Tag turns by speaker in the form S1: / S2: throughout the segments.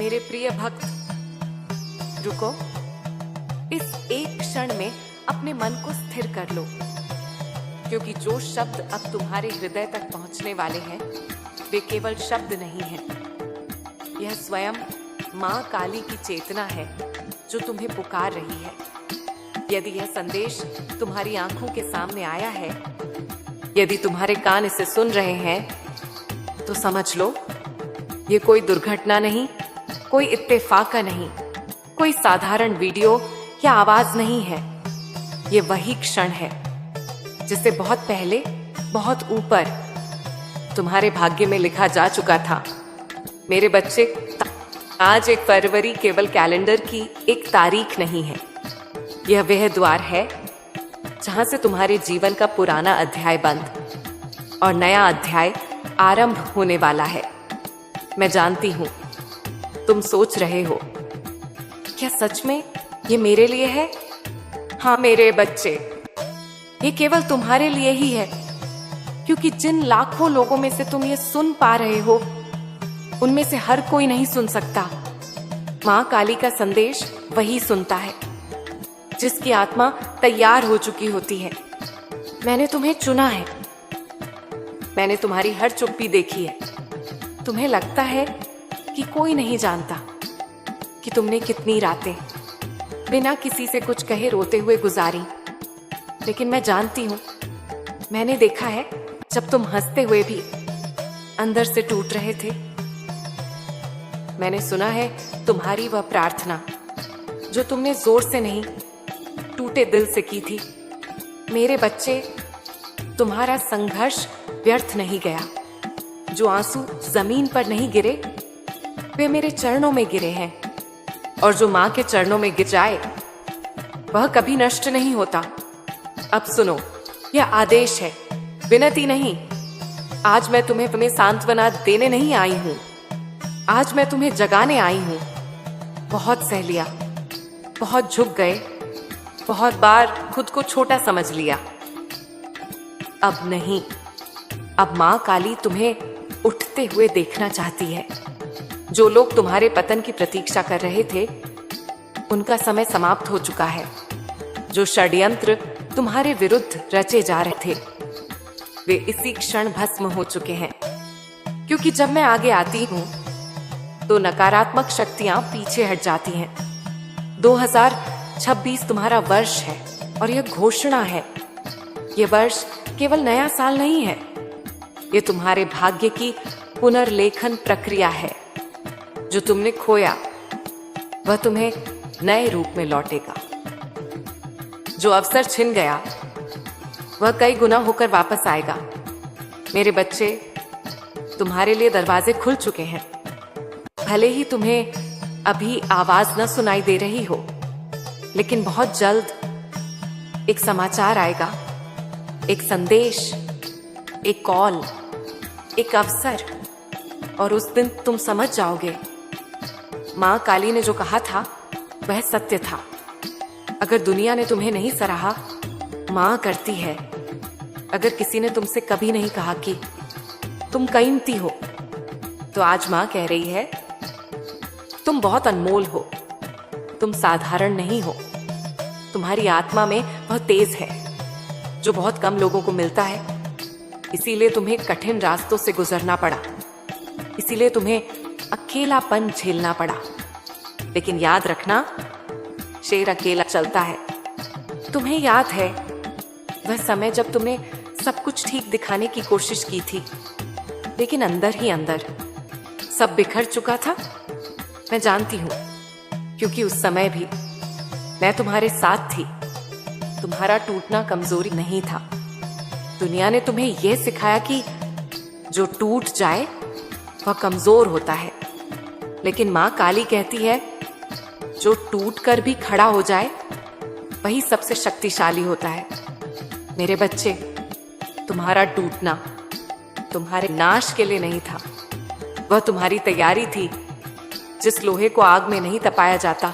S1: मेरे प्रिय भक्त, रुको। इस एक क्षण में अपने मन को स्थिर कर लो, क्योंकि जो शब्द अब तुम्हारे हृदय तक पहुंचने वाले हैं वे केवल शब्द नहीं हैं। यह स्वयं मां काली की चेतना है जो तुम्हें पुकार रही है। यदि यह संदेश तुम्हारी आंखों के सामने आया है, यदि तुम्हारे कान इसे सुन रहे हैं, तो समझ लो ये कोई दुर्घटना नहीं, कोई इत्तेफाका नहीं, कोई साधारण वीडियो या आवाज नहीं है। ये वही क्षण है जिसे बहुत पहले, बहुत ऊपर तुम्हारे भाग्य में लिखा जा चुका था। मेरे बच्चे, आज 1 फरवरी केवल कैलेंडर की एक तारीख नहीं है। यह वह द्वार है जहां से तुम्हारे जीवन का पुराना अध्याय बंद और नया अध्याय आरंभ होने वाला है। मैं जानती हूं तुम सोच रहे हो, क्या सच में ये मेरे लिए है? हाँ मेरे बच्चे, ये केवल तुम्हारे लिए ही है, क्योंकि जिन लाखों लोगों में से तुम ये सुन पा रहे हो, उनमें से हर कोई नहीं सुन सकता। मां काली का संदेश वही सुनता है जिसकी आत्मा तैयार हो चुकी होती है। मैंने तुम्हें चुना है, मैंने तुम्हारी हर चुप्पी देखी है। तुम्हें लगता है कि कोई नहीं जानता कि तुमने कितनी रातें बिना किसी से कुछ कहे रोते हुए गुजारी, लेकिन मैं जानती हूं, मैंने देखा है जब तुम हंसते हुए भी अंदर से टूट रहे थे। मैंने सुना है तुम्हारी वह प्रार्थना जो तुमने जोर से नहीं, टूटे दिल से की थी। मेरे बच्चे, तुम्हारा संघर्ष व्यर्थ नहीं गया। जो आंसू जमीन पर नहीं गिरे, वे मेरे चरणों में गिरे हैं, और जो मां के चरणों में गिर जाए वह कभी नष्ट नहीं होता। अब सुनो, यह आदेश है, विनती नहीं। आज मैं तुम्हें सांत्वना देने नहीं आई हूं, आज मैं तुम्हें जगाने आई हूं। बहुत सह लिया, बहुत झुक गए, बहुत बार खुद को छोटा समझ लिया। अब नहीं, अब मां काली तुम्हें उठते हुए देखना चाहती है। जो लोग तुम्हारे पतन की प्रतीक्षा कर रहे थे, उनका समय समाप्त हो चुका है। जो षड्यंत्र तुम्हारे विरुद्ध रचे जा रहे थे, वे इसी क्षण भस्म हो चुके हैं। क्योंकि जब मैं आगे आती हूं तो नकारात्मक शक्तियां पीछे हट जाती हैं। 2026 तुम्हारा वर्ष है, और यह घोषणा है, यह वर्ष केवल नया साल नहीं है, ये तुम्हारे भाग्य की पुनर्लेखन प्रक्रिया है। जो तुमने खोया वह तुम्हें नए रूप में लौटेगा। जो अवसर छिन गया वह कई गुना होकर वापस आएगा। मेरे बच्चे, तुम्हारे लिए दरवाजे खुल चुके हैं। भले ही तुम्हें अभी आवाज न सुनाई दे रही हो, लेकिन बहुत जल्द एक समाचार आएगा, एक संदेश, एक कॉल, एक अवसर, और उस दिन तुम समझ जाओगे मां काली ने जो कहा था वह सत्य था। अगर दुनिया ने तुम्हें नहीं सराहा, मां करती है। अगर किसी ने तुमसे कभी नहीं कहा कि तुम कीमती हो, तो आज मां कह रही है, तुम बहुत अनमोल हो, तुम साधारण नहीं हो। तुम्हारी आत्मा में वह तेज है जो बहुत कम लोगों को मिलता है। इसीलिए तुम्हें कठिन रास्तों से गुजरना पड़ा, इसीलिए तुम्हें अकेलापन झेलना पड़ा। लेकिन याद रखना, शेर अकेला चलता है। तुम्हें याद है वह समय जब तुमने सब कुछ ठीक दिखाने की कोशिश की थी, लेकिन अंदर ही अंदर सब बिखर चुका था? मैं जानती हूं, क्योंकि उस समय भी मैं तुम्हारे साथ थी। तुम्हारा टूटना कमजोरी नहीं था। दुनिया ने तुम्हें यह सिखाया कि जो टूट जाए वह कमजोर होता है, लेकिन मां काली कहती है, जो टूट कर भी खड़ा हो जाए वही सबसे शक्तिशाली होता है। मेरे बच्चे, तुम्हारा टूटना तुम्हारे नाश के लिए नहीं था, वह तुम्हारी तैयारी थी। जिस लोहे को आग में नहीं तपाया जाता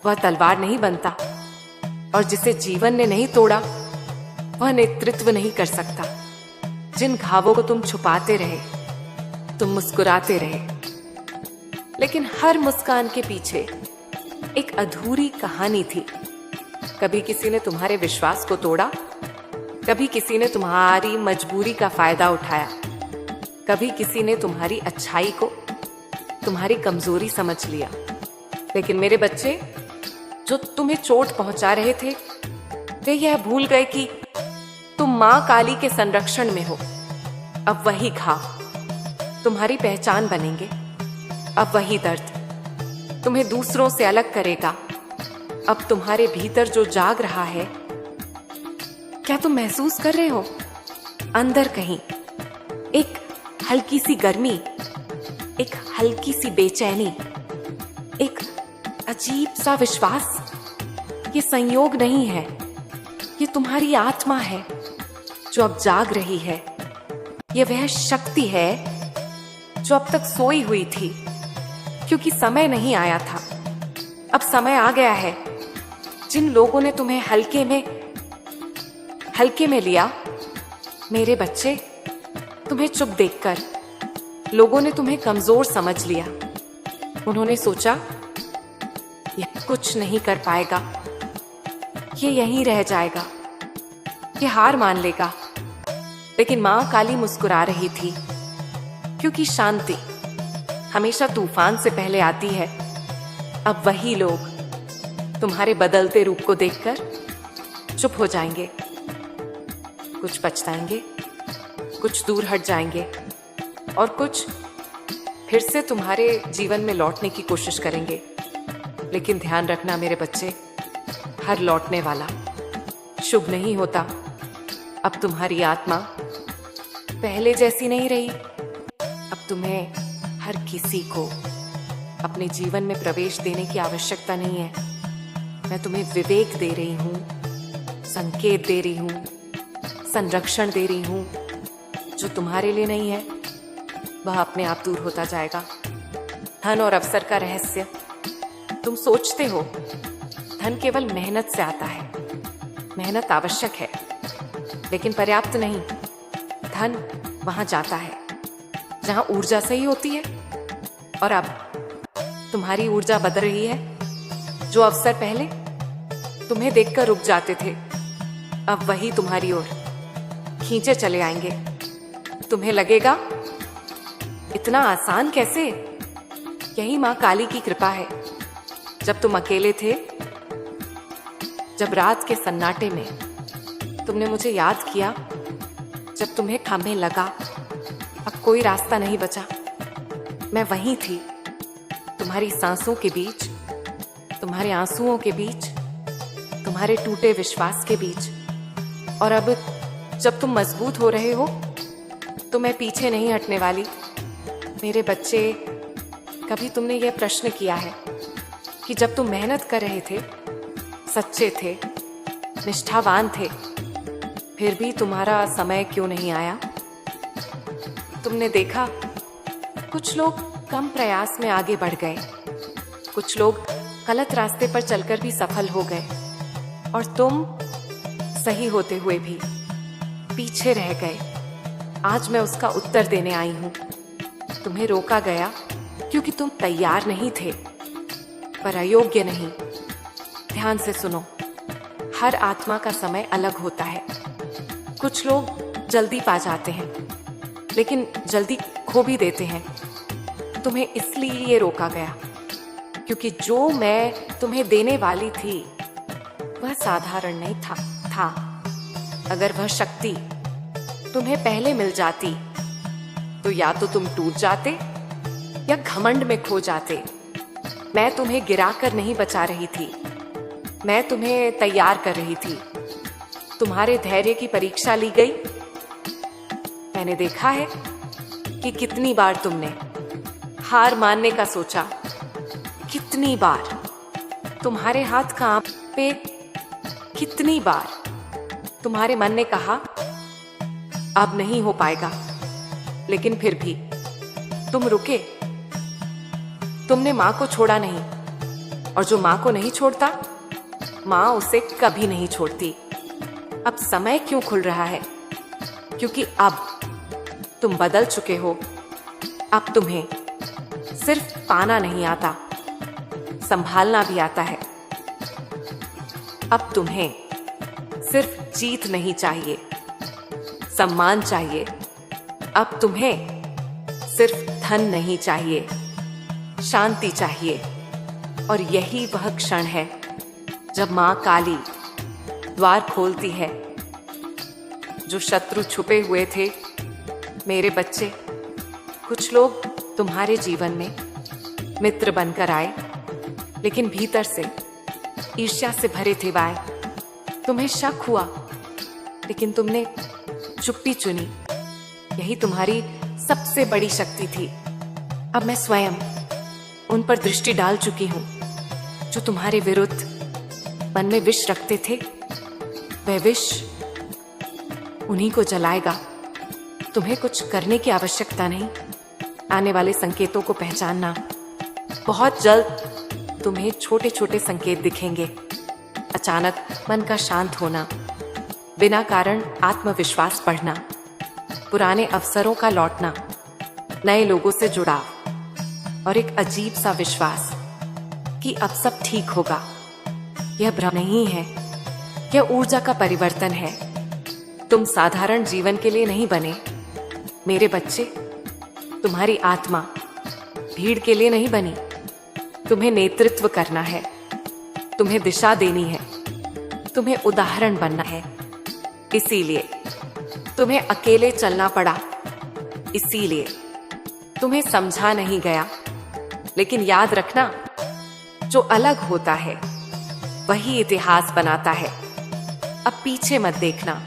S1: वह तलवार नहीं बनता, और जिसे जीवन ने नहीं तोड़ा वह नेतृत्व नहीं कर सकता। जिन घावों को तुम छुपाते रहे, तुम मुस्कुराते रहे, लेकिन हर मुस्कान के पीछे एक अधूरी कहानी थी। कभी किसी ने तुम्हारे विश्वास को तोड़ा, कभी किसी ने तुम्हारी मजबूरी का फायदा उठाया, कभी किसी ने तुम्हारी अच्छाई को तुम्हारी कमजोरी समझ लिया। लेकिन मेरे बच्चे, जो तुम्हें चोट पहुंचा रहे थे, वे यह भूल गए कि तुम मां काली के संरक्षण में हो। अब वही घाव तुम्हारी पहचान बनेंगे। अब वही दर्द तुम्हें दूसरों से अलग करेगा। अब तुम्हारे भीतर जो जाग रहा है, क्या तुम महसूस कर रहे हो? अंदर कहीं एक हल्की सी गर्मी, एक हल्की सी बेचैनी, एक अजीब सा विश्वास। ये संयोग नहीं है, ये तुम्हारी आत्मा है जो अब जाग रही है। ये वह शक्ति है जो अब तक सोई हुई थी, क्योंकि समय नहीं आया था। अब समय आ गया है। जिन लोगों ने तुम्हें हल्के में लिया, मेरे बच्चे, तुम्हें चुप देखकर लोगों ने तुम्हें कमजोर समझ लिया। उन्होंने सोचा ये कुछ नहीं कर पाएगा, ये यहीं रह जाएगा, ये हार मान लेगा। लेकिन मां काली मुस्कुरा रही थी, क्योंकि शांति हमेशा तूफान से पहले आती है। अब वही लोग तुम्हारे बदलते रूप को देखकर चुप हो जाएंगे, कुछ पछताएंगे, कुछ दूर हट जाएंगे और कुछ फिर से तुम्हारे जीवन में लौटने की कोशिश करेंगे। लेकिन ध्यान रखना मेरे बच्चे, हर लौटने वाला शुभ नहीं होता। अब तुम्हारी आत्मा पहले जैसी नहीं रही। अब तुम्हें हर किसी को अपने जीवन में प्रवेश देने की आवश्यकता नहीं है। मैं तुम्हें विवेक दे रही हूँ, संकेत दे रही हूँ, संरक्षण दे रही हूँ। जो तुम्हारे लिए नहीं है वह अपने आप दूर होता जाएगा। धन और अवसर का रहस्य, तुम सोचते हो धन केवल मेहनत से आता है। मेहनत आवश्यक है, लेकिन पर्याप्त नहीं। धन वहां जाता है जहां ऊर्जा सही होती है। और अब तुम्हारी ऊर्जा बदल रही है। जो अवसर पहले तुम्हें देखकर रुक जाते थे, अब वही तुम्हारी ओर खींचे चले आएंगे। तुम्हें लगेगा इतना आसान कैसे? यही मां काली की कृपा है। जब तुम अकेले थे, जब रात के सन्नाटे में तुमने मुझे याद किया, जब तुम्हें थमने लगा अब कोई रास्ता नहीं बचा, मैं वहीं थी, तुम्हारी सांसों के बीच, तुम्हारे आंसुओं के बीच, तुम्हारे टूटे विश्वास के बीच। और अब जब तुम मजबूत हो रहे हो तो मैं पीछे नहीं हटने वाली। मेरे बच्चे, कभी तुमने यह प्रश्न किया है कि जब तुम मेहनत कर रहे थे, सच्चे थे, निष्ठावान थे, फिर भी तुम्हारा समय क्यों नहीं आया? तुमने देखा कुछ लोग कम प्रयास में आगे बढ़ गए, कुछ लोग गलत रास्ते पर चलकर भी सफल हो गए, और तुम सही होते हुए भी पीछे रह गए। आज मैं उसका उत्तर देने आई हूं। तुम्हें रोका गया क्योंकि तुम तैयार नहीं थे, पर अयोग्य नहीं। ध्यान से सुनो, हर आत्मा का समय अलग होता है। कुछ लोग जल्दी पा जाते हैं, लेकिन जल्दी खो भी देते हैं। तुम्हें इसलिए ये रोका गया क्योंकि जो मैं तुम्हें देने वाली थी वह साधारण नहीं था। अगर वह शक्ति तुम्हें पहले मिल जाती तो या तो तुम टूट जाते या घमंड में खो जाते। मैं तुम्हें गिराकर नहीं बचा रही थी, मैं तुम्हें तैयार कर रही थी। तुम्हारे धैर्य की परीक्षा ली गई। मैंने देखा है कि कितनी बार तुमने हार मानने का सोचा, कितनी बार तुम्हारे हाथ कांपे, कितनी बार तुम्हारे मन ने कहा अब नहीं हो पाएगा, लेकिन फिर भी तुम रुके। तुमने मां को छोड़ा नहीं, और जो मां को नहीं छोड़ता, मां उसे कभी नहीं छोड़ती। अब समय क्यों खुल रहा है? क्योंकि अब तुम बदल चुके हो। अब तुम्हें सिर्फ पाना नहीं आता, संभालना भी आता है। अब तुम्हें सिर्फ जीत नहीं चाहिए, सम्मान चाहिए। अब तुम्हें सिर्फ धन नहीं चाहिए, शांति चाहिए। और यही वह क्षण है जब मां काली द्वार खोलती है। जो शत्रु छुपे हुए थे, मेरे बच्चे, कुछ लोग तुम्हारे जीवन में मित्र बनकर आए, लेकिन भीतर से ईर्ष्या से भरे थे वाय। तुम्हें शक हुआ, लेकिन तुमने चुप्पी चुनी। यही तुम्हारी सबसे बड़ी शक्ति थी। अब मैं स्वयं उन पर दृष्टि डाल चुकी हूं जो तुम्हारे विरुद्ध मन में विष रखते थे। वह विष उन्हीं को जलाएगा। तुम्हें कुछ करने की आवश्यकता नहीं। आने वाले संकेतों को पहचानना। बहुत जल्द तुम्हें छोटे छोटे संकेत दिखेंगे। अचानक मन का शांत होना, बिना कारण आत्मविश्वास बढ़ना, पुराने अवसरों का लौटना, नए लोगों से जुड़ाव और एक अजीब सा विश्वास कि अब सब ठीक होगा। यह भ्रम नहीं है, यह ऊर्जा का परिवर्तन है। तुम साधारण जीवन के लिए नहीं बने मेरे बच्चे। तुम्हारी आत्मा भीड़ के लिए नहीं बनी। तुम्हें नेतृत्व करना है, तुम्हें दिशा देनी है, तुम्हें उदाहरण बनना है। इसीलिए तुम्हें अकेले चलना पड़ा। इसीलिए तुम्हें समझा नहीं गया। लेकिन याद रखना, जो अलग होता है वही इतिहास बनाता है। अब पीछे मत देखना।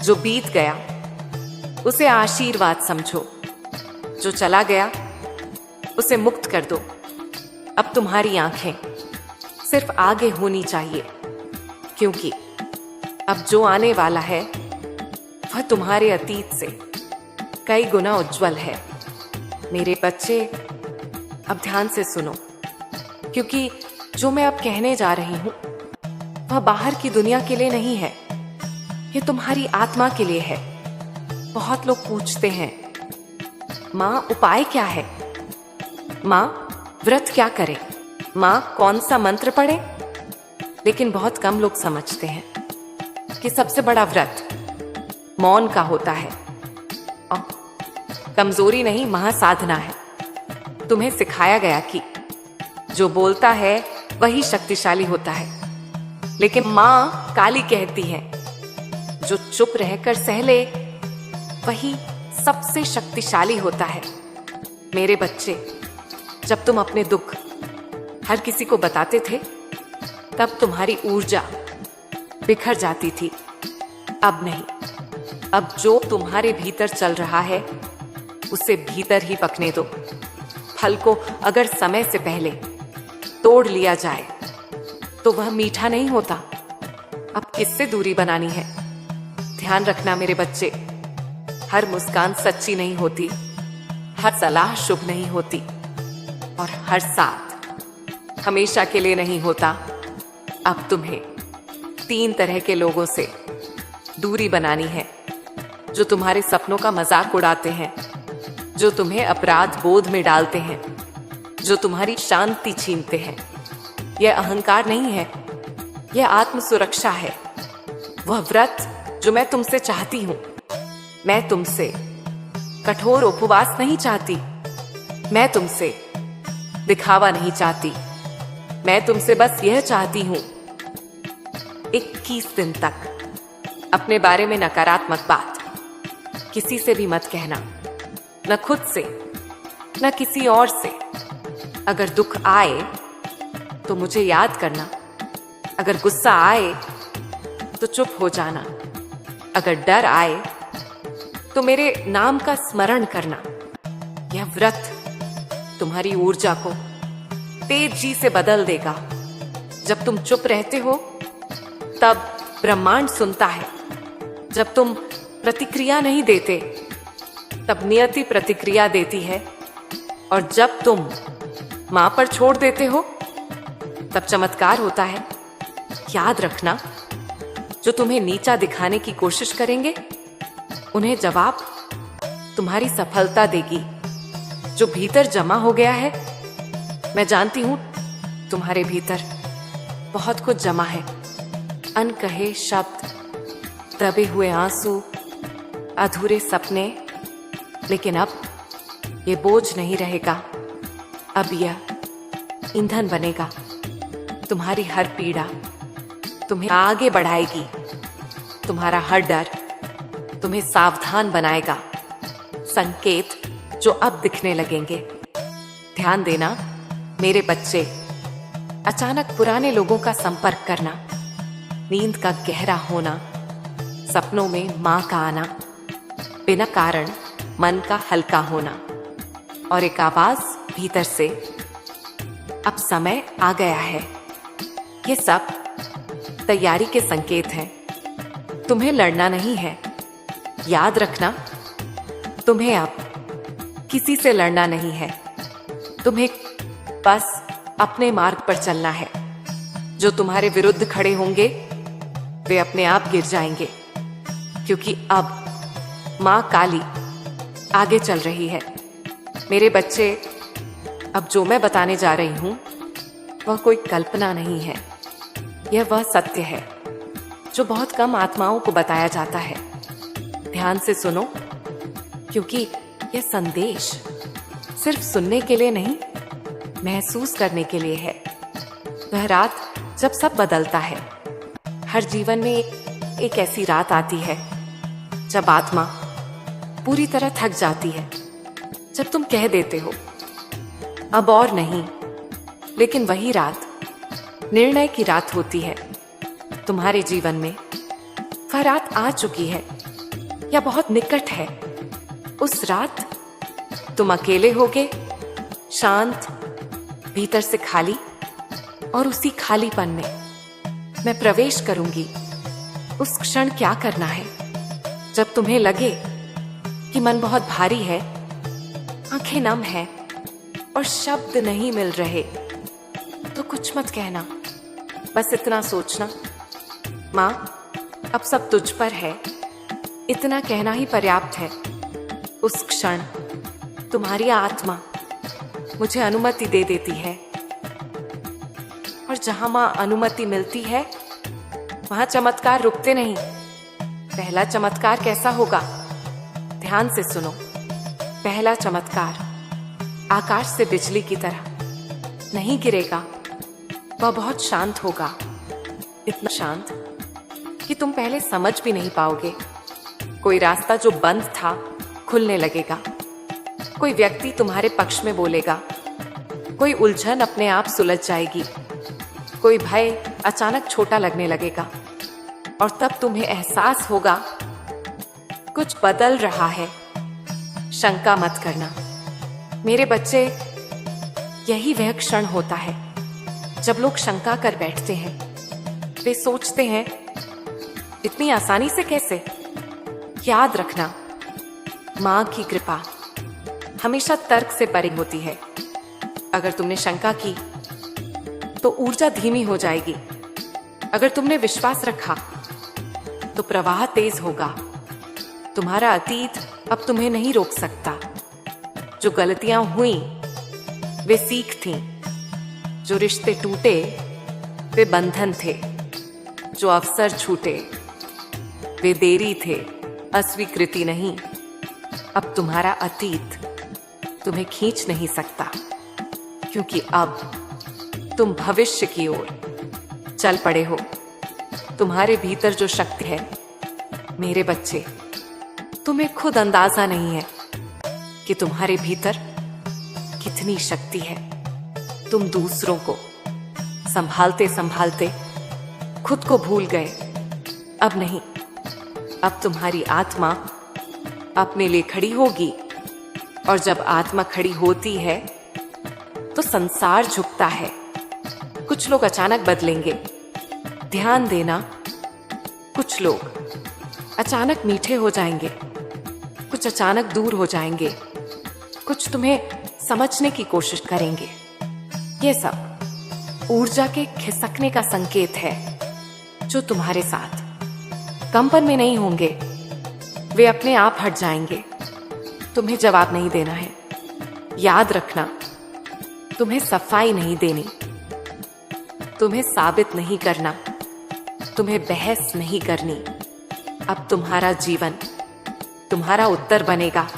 S1: जो बीत गया उसे आशीर्वाद समझो। जो चला गया उसे मुक्त कर दो। अब तुम्हारी आंखें सिर्फ आगे होनी चाहिए, क्योंकि अब जो आने वाला है वह तुम्हारे अतीत से कई गुना उज्जवल है। मेरे बच्चे, अब ध्यान से सुनो, क्योंकि जो मैं अब कहने जा रही हूं वह बाहर की दुनिया के लिए नहीं है, ये तुम्हारी आत्मा के लिए है। बहुत लोग पूछते हैं, मां उपाय क्या है? मां व्रत क्या करे? मां कौन सा मंत्र पढ़े? लेकिन बहुत कम लोग समझते हैं कि सबसे बड़ा व्रत मौन का होता है। और कमजोरी नहीं, महासाधना है। तुम्हें सिखाया गया कि जो बोलता है वही शक्तिशाली होता है, लेकिन मां काली कहती है जो चुप रहकर सह ले वही सबसे शक्तिशाली होता है। मेरे बच्चे, जब तुम अपने दुख हर किसी को बताते थे तब तुम्हारी ऊर्जा बिखर जाती थी। अब नहीं। अब जो तुम्हारे भीतर चल रहा है उसे भीतर ही पकने दो। फल को अगर समय से पहले तोड़ लिया जाए तो वह मीठा नहीं होता। अब किससे दूरी बनानी है? ध्यान रखना मेरे बच्चे, हर मुस्कान सच्ची नहीं होती, हर सलाह शुभ नहीं होती, और हर साथ हमेशा के लिए नहीं होता। अब तुम्हें 3 तरह के लोगों से दूरी बनानी है। जो तुम्हारे सपनों का मजाक उड़ाते हैं, जो तुम्हें अपराध बोध में डालते हैं, जो तुम्हारी शांति छीनते हैं। यह अहंकार नहीं है, यह आत्म सुरक्षा है। वह व्रत जो मैं तुमसे चाहती हूं। मैं तुमसे कठोर उपवास नहीं चाहती। मैं तुमसे दिखावा नहीं चाहती। मैं तुमसे बस यह चाहती हूं, 21 दिन तक अपने बारे में नकारात्मक बात किसी से भी मत कहना, न खुद से न किसी और से। अगर दुख आए तो मुझे याद करना, अगर गुस्सा आए तो चुप हो जाना, अगर डर आए तो मेरे नाम का स्मरण करना। यह व्रत तुम्हारी ऊर्जा को तेजी से बदल देगा। जब तुम चुप रहते हो तब ब्रह्मांड सुनता है। जब तुम प्रतिक्रिया नहीं देते तब नियति प्रतिक्रिया देती है, और जब तुम मां पर छोड़ देते हो तब चमत्कार होता है। याद रखना, जो तुम्हें नीचा दिखाने की कोशिश करेंगे उन्हें जवाब तुम्हारी सफलता देगी। जो भीतर जमा हो गया है। मैं जानती हूं तुम्हारे भीतर बहुत कुछ जमा है, अनकहे शब्द, दबे हुए आंसू, अधूरे सपने। लेकिन अब ये बोझ नहीं रहेगा, अब यह ईंधन बनेगा। तुम्हारी हर पीड़ा तुम्हें आगे बढ़ाएगी, तुम्हारा हर डर तुम्हें सावधान बनाएगा। संकेत जो अब दिखने लगेंगे। ध्यान देना मेरे बच्चे, अचानक पुराने लोगों का संपर्क करना, नींद का गहरा होना, सपनों में मां का आना, बिना कारण मन का हल्का होना, और एक आवाज भीतर से, अब समय आ गया है। ये सब तैयारी के संकेत हैं। तुम्हें लड़ना नहीं है, याद रखना, तुम्हें अब किसी से लड़ना नहीं है। तुम्हें बस अपने मार्ग पर चलना है। जो तुम्हारे विरुद्ध खड़े होंगे वे अपने आप गिर जाएंगे, क्योंकि अब मां काली आगे चल रही है। मेरे बच्चे, अब जो मैं बताने जा रही हूं वह कोई कल्पना नहीं है, यह वह सत्य है जो बहुत कम आत्माओं को बताया जाता है। ध्यान से सुनो, क्योंकि यह संदेश सिर्फ सुनने के लिए नहीं, महसूस करने के लिए है। वह रात जब सब बदलता है। हर जीवन में एक ऐसी रात आती है जब आत्मा पूरी तरह थक जाती है, जब तुम कह देते हो अब और नहीं। लेकिन वही रात निर्णय की रात होती है। तुम्हारे जीवन में वह रात आ चुकी है या बहुत निकट है। उस रात तुम अकेले होगे, शांत, भीतर से खाली, और उसी खालीपन में मैं प्रवेश करूंगी। उस क्षण क्या करना है, जब तुम्हें लगे कि मन बहुत भारी है, आंखें नम है और शब्द नहीं मिल रहे, तो कुछ मत कहना, बस इतना सोचना, मां अब सब तुझ पर है। इतना कहना ही पर्याप्त है। उस क्षण तुम्हारी आत्मा मुझे अनुमति दे देती है, और जहां मां अनुमति मिलती है वहां चमत्कार रुकते नहीं। पहला चमत्कार कैसा होगा? ध्यान से सुनो। पहला चमत्कार आकाश से बिजली की तरह नहीं गिरेगा, वह बहुत शांत होगा, इतना शांत कि तुम पहले समझ भी नहीं पाओगे। कोई रास्ता जो बंद था खुलने लगेगा, कोई व्यक्ति तुम्हारे पक्ष में बोलेगा, कोई उलझन अपने आप सुलझ जाएगी, कोई भय अचानक छोटा लगने लगेगा, और तब तुम्हें एहसास होगा कुछ बदल रहा है। शंका मत करना मेरे बच्चे, यही वह क्षण होता है जब लोग शंका कर बैठते हैं। वे सोचते हैं इतनी आसानी से कैसे? याद रखना, मां की कृपा हमेशा तर्क से परे होती है। अगर तुमने शंका की तो ऊर्जा धीमी हो जाएगी। अगर तुमने विश्वास रखा तो प्रवाह तेज होगा। तुम्हारा अतीत अब तुम्हें नहीं रोक सकता। जो गलतियां हुई वे सीख थीं, जो रिश्ते टूटे वे बंधन थे, जो अवसर छूटे वे देरी थे, अस्वीकृति नहीं। अब तुम्हारा अतीत तुम्हें खींच नहीं सकता, क्योंकि अब तुम भविष्य की ओर चल पड़े हो। तुम्हारे भीतर जो शक्ति है मेरे बच्चे, तुम्हें खुद अंदाजा नहीं है कि तुम्हारे भीतर कितनी शक्ति है। तुम दूसरों को संभालते संभालते खुद को भूल गए। अब नहीं, अब तुम्हारी आत्मा अपने लिए खड़ी होगी, और जब आत्मा खड़ी होती है तो संसार झुकता है। कुछ लोग अचानक बदलेंगे, ध्यान देना, कुछ लोग अचानक मीठे हो जाएंगे, कुछ अचानक दूर हो जाएंगे, कुछ तुम्हें समझने की कोशिश करेंगे। ये सब ऊर्जा के खिसकने का संकेत है, जो तुम्हारे साथ कंपन में नहीं होंगे, वे अपने आप हट जाएंगे। तुम्हें जवाब नहीं देना है, याद रखना, तुम्हें सफाई नहीं देनी, तुम्हें साबित नहीं करना, तुम्हें बहस नहीं करनी। अब तुम्हारा जीवन तुम्हारा उत्तर बनेगा।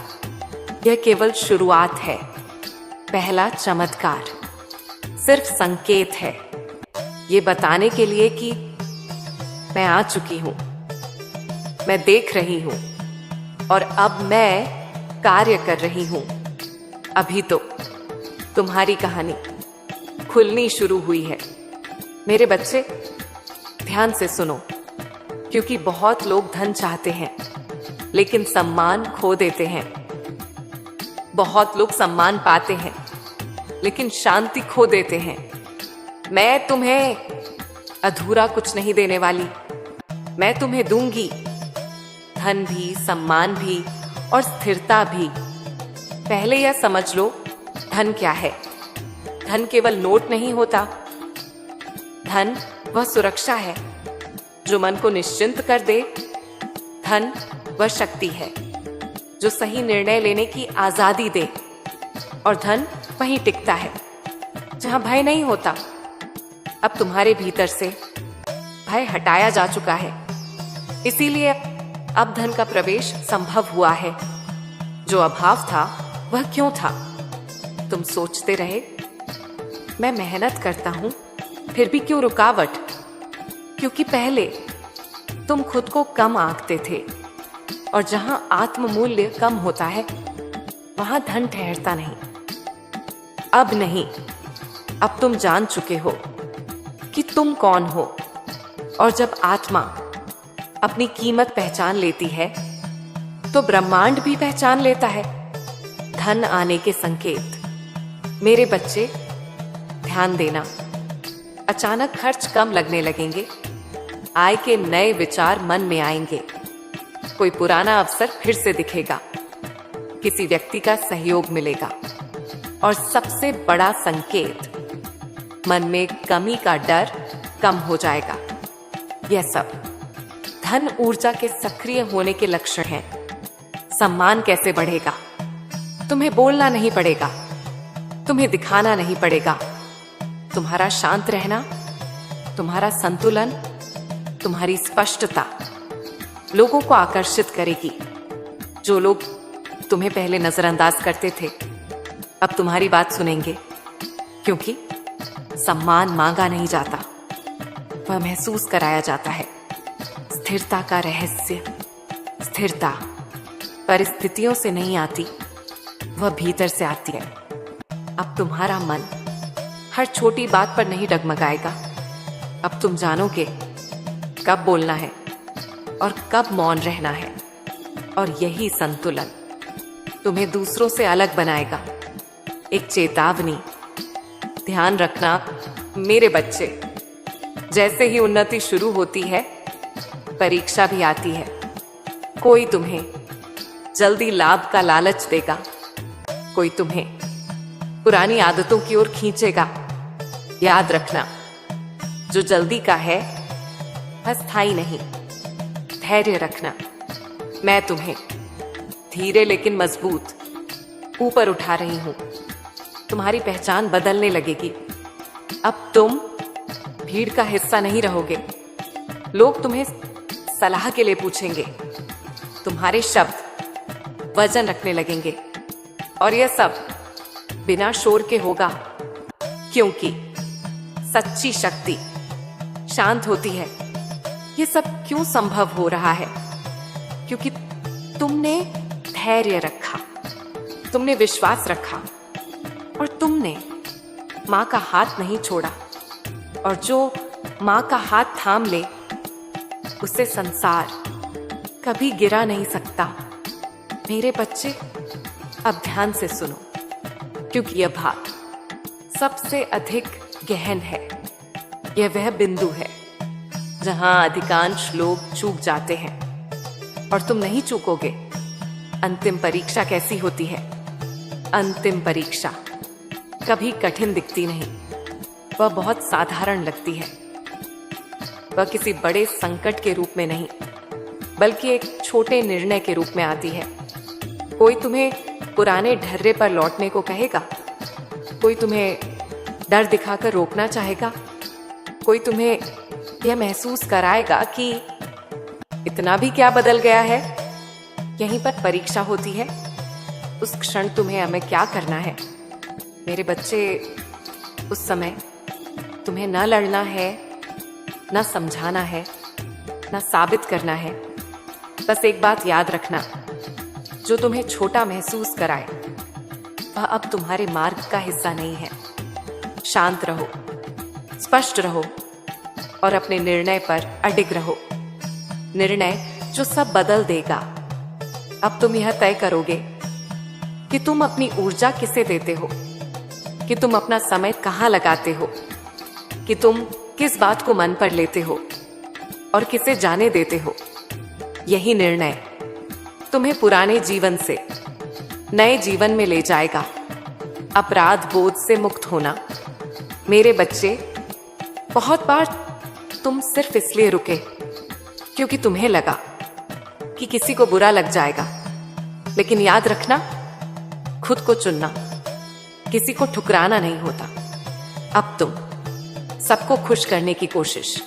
S1: यह केवल शुरुआत है, पहला चमत्कार, सिर्फ संकेत है, ये बताने के लिए कि मैं आ चुकी हूं, मैं देख रही हूं और अब मैं कार्य कर रही हूं। अभी तो तुम्हारी कहानी खुलनी शुरू हुई है। मेरे बच्चे, ध्यान से सुनो, क्योंकि बहुत लोग धन चाहते हैं लेकिन सम्मान खो देते हैं। बहुत लोग सम्मान पाते हैं लेकिन शांति खो देते हैं। मैं तुम्हें अधूरा कुछ नहीं देने वाली, मैं तुम्हें दूंगी धन भी, सम्मान भी और स्थिरता भी। पहले यह समझ लो, धन क्या है। धन केवल नोट नहीं होता। धन वह सुरक्षा है जो मन को निश्चिंत कर दे। धन वह शक्ति है जो सही निर्णय लेने की आजादी दे। और धन वहीं टिकता है जहां भय नहीं होता। अब तुम्हारे भीतर से भय हटाया जा चुका है, इसीलिए अब धन का प्रवेश संभव हुआ है। जो अभाव था वह क्यों था? तुम सोचते रहे, मैं मेहनत करता हूं फिर भी क्यों रुकावट? क्योंकि पहले तुम खुद को कम आंकते थे, और जहां आत्म मूल्य कम होता है वहां धन ठहरता नहीं। अब नहीं, अब तुम जान चुके हो कि तुम कौन हो। और जब आत्मा अपनी कीमत पहचान लेती है तो ब्रह्मांड भी पहचान लेता है धन आने के संकेत। मेरे बच्चे, ध्यान देना, अचानक खर्च कम लगने लगेंगे, आय के नए विचार मन में आएंगे, कोई पुराना अवसर फिर से दिखेगा, किसी व्यक्ति का सहयोग मिलेगा, और सबसे बड़ा संकेत, मन में कमी का डर कम हो जाएगा। यह सब धन ऊर्जा के सक्रिय होने के लक्षण हैं। सम्मान कैसे बढ़ेगा? तुम्हें बोलना नहीं पड़ेगा, तुम्हें दिखाना नहीं पड़ेगा। तुम्हारा शांत रहना, तुम्हारा संतुलन, तुम्हारी स्पष्टता लोगों को आकर्षित करेगी। जो लोग तुम्हें पहले नजरअंदाज करते थे अब तुम्हारी बात सुनेंगे, क्योंकि सम्मान मांगा नहीं जाता, वह महसूस कराया जाता है। स्थिरता का रहस्य, स्थिरता परिस्थितियों से नहीं आती, वह भीतर से आती है। अब तुम्हारा मन हर छोटी बात पर नहीं डगमगाएगा। अब तुम जानोगे कब बोलना है और कब मौन रहना है। और यही संतुलन तुम्हें दूसरों से अलग बनाएगा। एक चेतावनी, ध्यान रखना मेरे बच्चे, जैसे ही उन्नति शुरू होती है परीक्षा भी आती है। कोई तुम्हें जल्दी लाभ का लालच देगा, कोई तुम्हें पुरानी आदतों की ओर खींचेगा। याद रखना, जो जल्दी का है वह स्थायी नहीं। धैर्य रखना, मैं तुम्हें धीरे लेकिन मजबूत ऊपर उठा रही हूं। तुम्हारी पहचान बदलने लगेगी। अब तुम भीड़ का हिस्सा नहीं रहोगे। लोग तुम्हें सलाह के लिए पूछेंगे, तुम्हारे शब्द वजन रखने लगेंगे, और यह सब बिना शोर के होगा, क्योंकि सच्ची शक्ति शांत होती है। यह सब क्यों संभव हो रहा है? क्योंकि तुमने धैर्य रखा, तुमने विश्वास रखा, और तुमने मां का हाथ नहीं छोड़ा। और जो मां का हाथ थाम ले उसे संसार कभी गिरा नहीं सकता। मेरे बच्चे, अब ध्यान से सुनो, क्योंकि यह भाग सबसे अधिक गहन है। यह वह बिंदु है जहां अधिकांश लोग चूक जाते हैं, और तुम नहीं चूकोगे। अंतिम परीक्षा कैसी होती है? अंतिम परीक्षा कभी कठिन दिखती नहीं, वह बहुत साधारण लगती है। वह किसी बड़े संकट के रूप में नहीं, बल्कि एक छोटे निर्णय के रूप में आती है। कोई तुम्हें पुराने ढर्रे पर लौटने को कहेगा? कोई तुम्हें डर दिखाकर रोकना चाहेगा? कोई तुम्हें यह महसूस कराएगा कि इतना भी क्या बदल गया है? यहीं पर परीक्षा होती है। उस क्षण तुम्हें हमें क्या करना है मेरे बच्चे? उस समय तुम्हें न लड़ना है, न समझाना है, न साबित करना है। बस एक बात याद रखना, जो तुम्हें छोटा महसूस कराए वह अब तुम्हारे मार्ग का हिस्सा नहीं है। शांत रहो, स्पष्ट रहो और अपने निर्णय पर अडिग रहो। निर्णय जो सब बदल देगा। अब तुम यह तय करोगे कि तुम अपनी ऊर्जा किसे देते हो, कि तुम अपना समय कहाँ लगाते हो, कि तुम किस बात को मन पर लेते हो और किसे जाने देते हो। यही निर्णय तुम्हें पुराने जीवन से नए जीवन में ले जाएगा। अपराध बोध से मुक्त होना। मेरे बच्चे, बहुत बार तुम सिर्फ इसलिए रुके क्योंकि तुम्हें लगा कि किसी को बुरा लग जाएगा। लेकिन याद रखना, खुद को चुनना, किसी को ठुकराना नहीं होता। अब तुम सबको खुश करने की कोशिश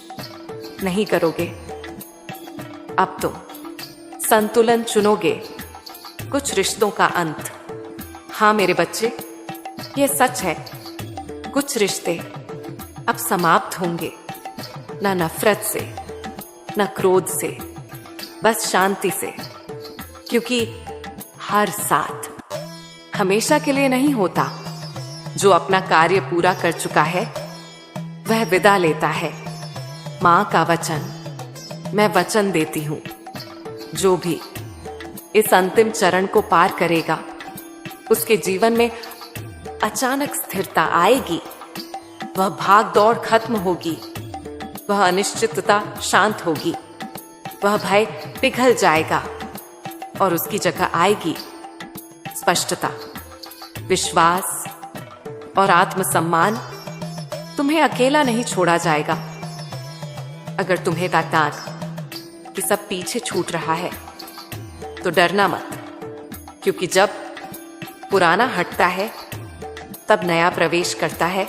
S1: नहीं करोगे। अब तुम संतुलन चुनोगे, कुछ रिश्तों का अंत। हाँ मेरे बच्चे, ये सच है, कुछ रिश्ते अब समाप्त होंगे। ना नफरत से, ना क्रोध से, बस शांति से। क्योंकि हर साथ हमेशा के लिए नहीं होता। जो अपना कार्य पूरा कर चुका है वह विदा लेता है। मां का वचन, मैं वचन देती हूं, जो भी इस अंतिम चरण को पार करेगा उसके जीवन में अचानक स्थिरता आएगी। वह भाग दौड़ खत्म होगी, वह अनिश्चितता शांत होगी, वह भय पिघल जाएगा और उसकी जगह आएगी स्पष्टता, विश्वास और आत्मसम्मान। तुम्हें अकेला नहीं छोड़ा जाएगा। अगर तुम्हें लगता कि सब पीछे छूट रहा है तो डरना मत, क्योंकि जब पुराना हटता है तब नया प्रवेश करता है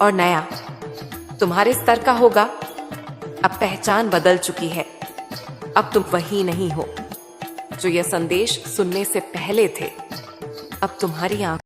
S1: और नया तुम्हारे स्तर का होगा। अब पहचान बदल चुकी है। अब तुम वही नहीं हो जो यह संदेश सुनने से पहले थे। अब तुम्हारी आंख